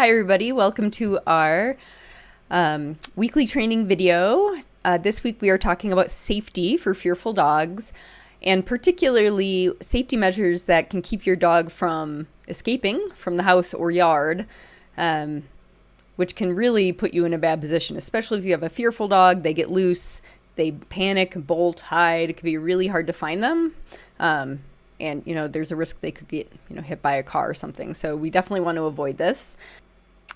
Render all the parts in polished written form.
Hi everybody, welcome to our weekly training video. This week we are talking about safety for fearful dogs, and particularly safety measures that can keep your dog from escaping from the house or yard, which can really put you in a bad position, especially if you have a fearful dog. They get loose, they panic, bolt, hide. It can be really hard to find them. And, there's a risk they could get, hit by a car or something. So we definitely want to avoid this.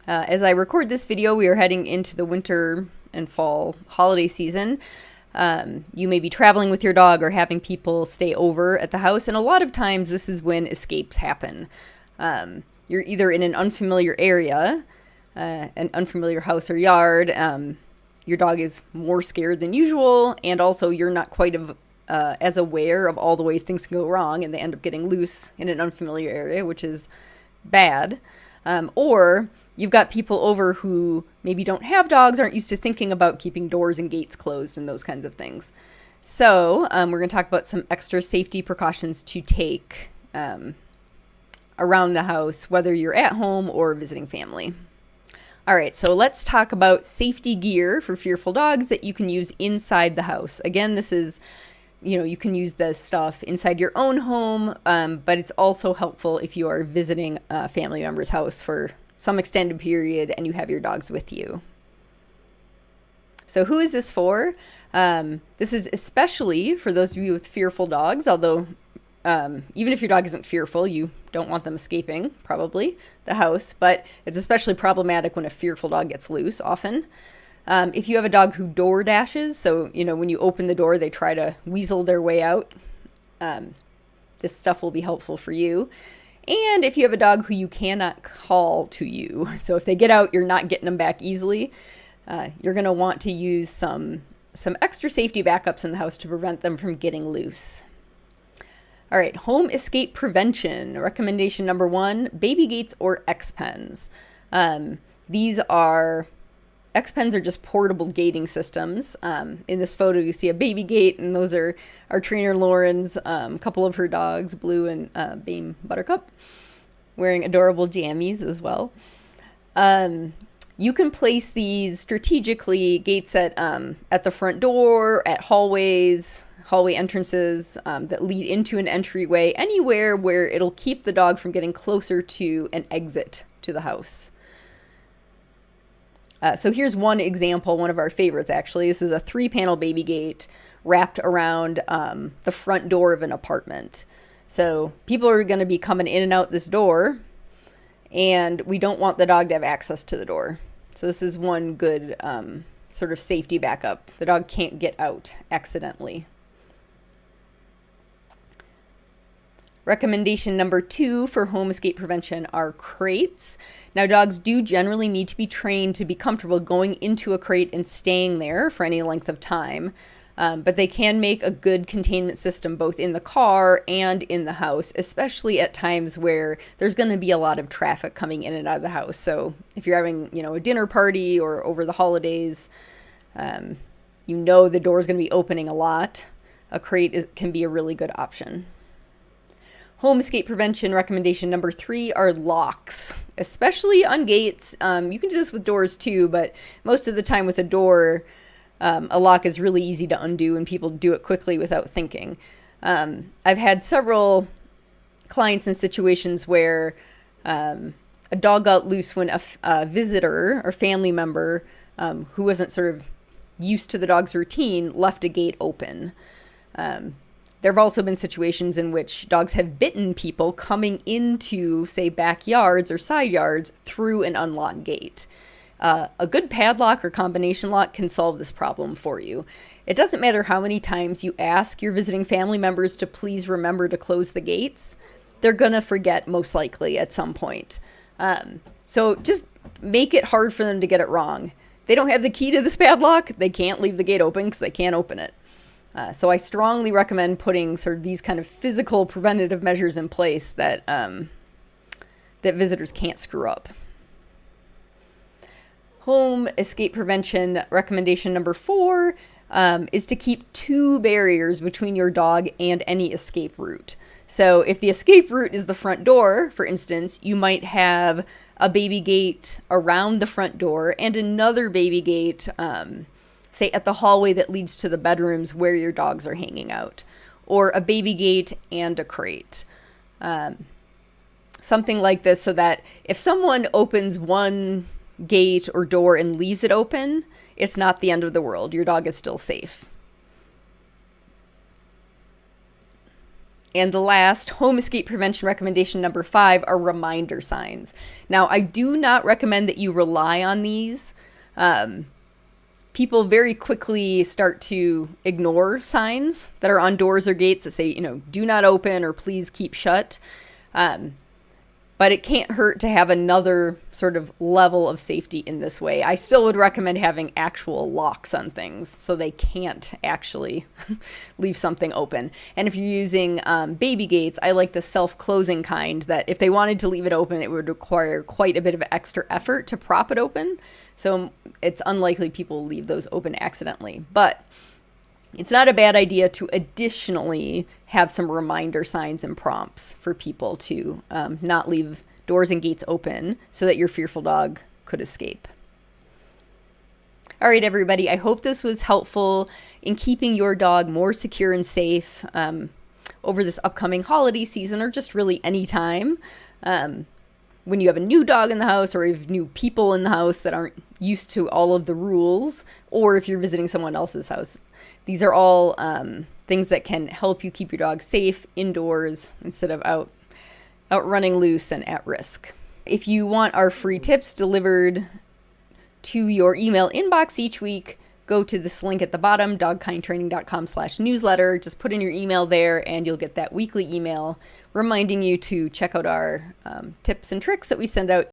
As I record this video, we are heading into the winter and fall holiday season. You may be traveling with your dog or having people stay over at the house. And a lot of times this is when escapes happen. You're either in an unfamiliar area, an unfamiliar house or yard. Your dog is more scared than usual. And also you're not quite as aware of all the ways things can go wrong, and they end up getting loose in an unfamiliar area, which is bad. Or you've got people over who maybe don't have dogs, aren't used to thinking about keeping doors and gates closed and those kinds of things. So we're going to talk about some extra safety precautions to take around the house, whether you're at home or visiting family. All right, so let's talk about safety gear for fearful dogs that you can use inside the house. Again, this is you can use this stuff inside your own home, but it's also helpful if you are visiting a family member's house for some extended period and you have your dogs with you. So who is this for? This is especially for those of you with fearful dogs, although even if your dog isn't fearful, you don't want them escaping, probably, the house, but it's especially problematic when a fearful dog gets loose often. If you have a dog who door dashes, so, when you open the door, they try to weasel their way out, this stuff will be helpful for you. And if you have a dog who you cannot call to you, so if they get out, you're not getting them back easily, you're going to want to use some extra safety backups in the house to prevent them from getting loose. All right, home escape prevention. Recommendation number 1, baby gates or X-Pens. X-Pens are just portable gating systems. In this photo, you see a baby gate, and those are our trainer Lauren's, a couple of her dogs, Blue and Bame Buttercup, wearing adorable jammies as well. You can place these strategically, gates at the front door, at hallway entrances that lead into an entryway, anywhere where it'll keep the dog from getting closer to an exit to the house. So here's one example, one of our favorites actually. This is a 3-panel baby gate wrapped around the front door of an apartment. So people are going to be coming in and out this door, and we don't want the dog to have access to the door. So this is one good sort of safety backup. The dog can't get out accidentally. Recommendation number 2 for home escape prevention are crates. Now, dogs do generally need to be trained to be comfortable going into a crate and staying there for any length of time, but they can make a good containment system both in the car and in the house, especially at times where there's going to be a lot of traffic coming in and out of the house. So if you're having, a dinner party or over the holidays, the door is going to be opening a lot, a crate can be a really good option. Home escape prevention recommendation number 3 are locks, especially on gates. You can do this with doors too, but most of the time with a door, a lock is really easy to undo and people do it quickly without thinking. I've had several clients in situations where a dog got loose when a visitor or family member who wasn't sort of used to the dog's routine left a gate open. There have also been situations in which dogs have bitten people coming into, say, backyards or side yards through an unlocked gate. A good padlock or combination lock can solve this problem for you. It doesn't matter how many times you ask your visiting family members to please remember to close the gates. They're going to forget most likely at some point. So just make it hard for them to get it wrong. They don't have the key to this padlock. They can't leave the gate open because they can't open it. So I strongly recommend putting sort of these kind of physical preventative measures in place that that visitors can't screw up. Home escape prevention recommendation number 4 is to keep 2 barriers between your dog and any escape route. So if the escape route is the front door, for instance, you might have a baby gate around the front door and another baby gate, say at the hallway that leads to the bedrooms where your dogs are hanging out, or a baby gate and a crate. Something like this, so that if someone opens one gate or door and leaves it open, it's not the end of the world. Your dog is still safe. And the last home escape prevention recommendation, number 5, are reminder signs. Now, I do not recommend that you rely on these. People very quickly start to ignore signs that are on doors or gates that say, do not open or please keep shut. But it can't hurt to have another sort of level of safety in this way. I still would recommend having actual locks on things so they can't actually leave something open. And if you're using baby gates, I like the self-closing kind that if they wanted to leave it open, it would require quite a bit of extra effort to prop it open. So it's unlikely people will leave those open accidentally. But it's not a bad idea to additionally have some reminder signs and prompts for people to not leave doors and gates open so that your fearful dog could escape. All right, everybody, I hope this was helpful in keeping your dog more secure and safe over this upcoming holiday season, or just really any time. When you have a new dog in the house, or you have new people in the house that aren't used to all of the rules, or if you're visiting someone else's house. These are all things that can help you keep your dog safe indoors instead of out running loose and at risk. If you want our free tips delivered to your email inbox each week, go to this link at the bottom, dogkindtraining.com/newsletter. Just put in your email there and you'll get that weekly email reminding you to check out our tips and tricks that we send out